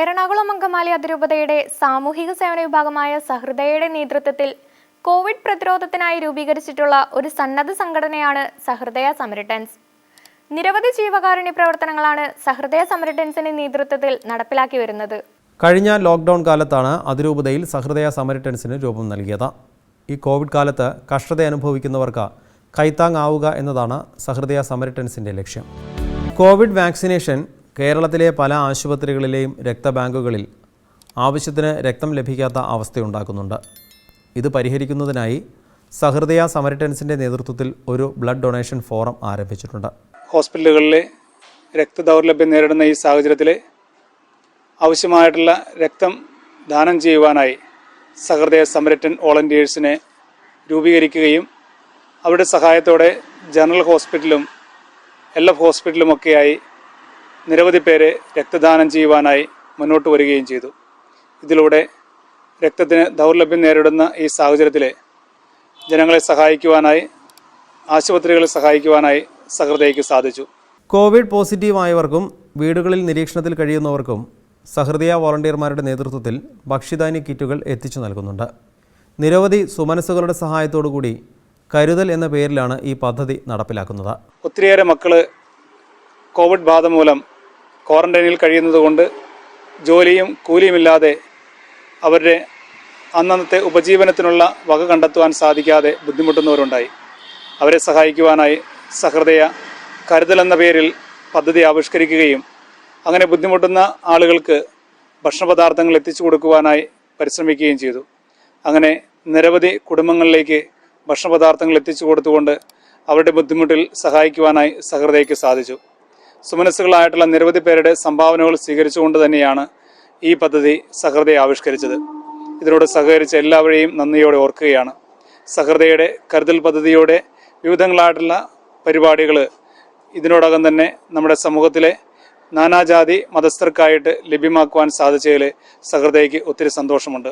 Ernakulam-Angamaly അതിരൂപതയുടെ സാമൂഹിക സേവന വിഭാഗമായ സഹൃദയയുടെ നേതൃത്വത്തിൽ കോവിഡ് പ്രതിരോധത്തിനായി രൂപീകരിച്ചിട്ടുള്ള ഒരു സന്നദ്ധ സംഘടനയാണ് സഹൃദയാസമരിറ്റൻസ്. നിരവധി ജീവകാരുണ്യ പ്രവർത്തനങ്ങളാണ് സഹൃദയാസമരിറ്റൻസിന്റെ നേതൃത്വത്തിൽ നടപ്പിലാക്കി വരുന്നത്. കഴിഞ്ഞ ലോക്ക്ഡൗൺ കാലത്താണ് അതിരൂപതയിൽ സഹൃദയാസമരിറ്റൻസിന് രൂപം നൽകിയത്. ഈ കോവിഡ് കാലത്ത് കഷ്ടത അനുഭവിക്കുന്നവർക്ക് കൈത്താങ്ങാവുക എന്നതാണ് സഹൃദയാസമരിറ്റൻസിന്റെ ലക്ഷ്യം. കോവിഡ് വാക്സിനേഷൻ കേരളത്തിലെ പല ആശുപത്രികളിലെയും രക്തബാങ്കുകളിൽ ആവശ്യത്തിന് രക്തം ലഭിക്കാത്ത അവസ്ഥയുണ്ടാക്കുന്നുണ്ട്. ഇത് പരിഹരിക്കുന്നതിനായി സഹൃദയാസമരിറ്റൻസിൻ്റെ നേതൃത്വത്തിൽ ഒരു ബ്ലഡ് ഡൊണേഷൻ ഫോറം ആരംഭിച്ചിട്ടുണ്ട്. ഹോസ്പിറ്റലുകളിലെ രക്തദൗർലഭ്യം നേരിടുന്ന ഈ സാഹചര്യത്തിൽ ആവശ്യമായിട്ടുള്ള രക്തം ദാനം ചെയ്യുവാനായി സഹൃദയാസമരിറ്റൻ വോളണ്ടിയേഴ്സിനെ രൂപീകരിക്കുകയും അവരുടെ സഹായത്തോടെ ജനറൽ ഹോസ്പിറ്റലും lfhospitalലുമൊക്കെയായി നിരവധി പേരെ രക്തദാനം ചെയ്യുവാനായി മുന്നോട്ട് വരികയും ചെയ്തു. ഇതിലൂടെ രക്തത്തിന് ദൗർലഭ്യം നേരിടുന്ന ഈ സാഹചര്യത്തിൽ ജനങ്ങളെ സഹായിക്കുവാനായി, ആശുപത്രികളെ സഹായിക്കുവാനായി സഹൃദയയ്ക്ക് സാധിച്ചു. കോവിഡ് പോസിറ്റീവായവർക്കും വീടുകളിൽ നിരീക്ഷണത്തിൽ കഴിയുന്നവർക്കും സഹൃദയ വോളണ്ടിയർമാരുടെ നേതൃത്വത്തിൽ ഭക്ഷ്യധാന്യ കിറ്റുകൾ എത്തിച്ചു നൽകുന്നുണ്ട്. നിരവധി സുമനസ്സുകളുടെ സഹായത്തോടുകൂടി കരുതൽ എന്ന പേരിലാണ് ഈ പദ്ധതി നടപ്പിലാക്കുന്നത്. ഒത്തിരിയേറെ മക്കൾ കോവിഡ് ബാധ മൂലം ക്വാറന്റൈനിൽ കഴിയുന്നതുകൊണ്ട് ജോലിയും കൂലിയുമില്ലാതെ അവരുടെ അന്നന്നത്തെ ഉപജീവനത്തിനുള്ള വക കണ്ടെത്തുവാൻ സാധിക്കാതെ ബുദ്ധിമുട്ടുന്നവരുണ്ടായി. അവരെ സഹായിക്കുവാനായി സഹൃദയ കരുതൽ എന്ന പേരിൽ പദ്ധതി ആവിഷ്കരിക്കുകയും അങ്ങനെ ബുദ്ധിമുട്ടുന്ന ആളുകൾക്ക് ഭക്ഷണപദാർത്ഥങ്ങൾ എത്തിച്ചു കൊടുക്കുവാനായി പരിശ്രമിക്കുകയും ചെയ്തു. അങ്ങനെ നിരവധി കുടുംബങ്ങളിലേക്ക് ഭക്ഷണപദാർത്ഥങ്ങൾ എത്തിച്ചു കൊടുത്തുകൊണ്ട് അവരുടെ ബുദ്ധിമുട്ടിൽ സഹായിക്കുവാനായി സഹൃദയയ്ക്ക് സാധിച്ചു. സുമനസ്സുകളായിട്ടുള്ള നിരവധി പേരുടെ സംഭാവനകൾ സ്വീകരിച്ചുകൊണ്ട് തന്നെയാണ് ഈ പദ്ധതി സഹൃദയ ആവിഷ്കരിച്ചത്. ഇതിനോട് സഹകരിച്ച എല്ലാവരെയും നന്ദിയോടെ ഓർക്കുകയാണ്. സഹൃദയയുടെ കരുതൽ പദ്ധതിയോടെ വിവിധങ്ങളായിട്ടുള്ള പരിപാടികൾ ഇതിനോടകം തന്നെ നമ്മുടെ സമൂഹത്തിലെ നാനാജാതി മതസ്ഥർക്കായിട്ട് ലഭ്യമാക്കുവാൻ സാധിച്ചതിൽ സഹൃദയയ്ക്ക് ഒത്തിരി സന്തോഷമുണ്ട്.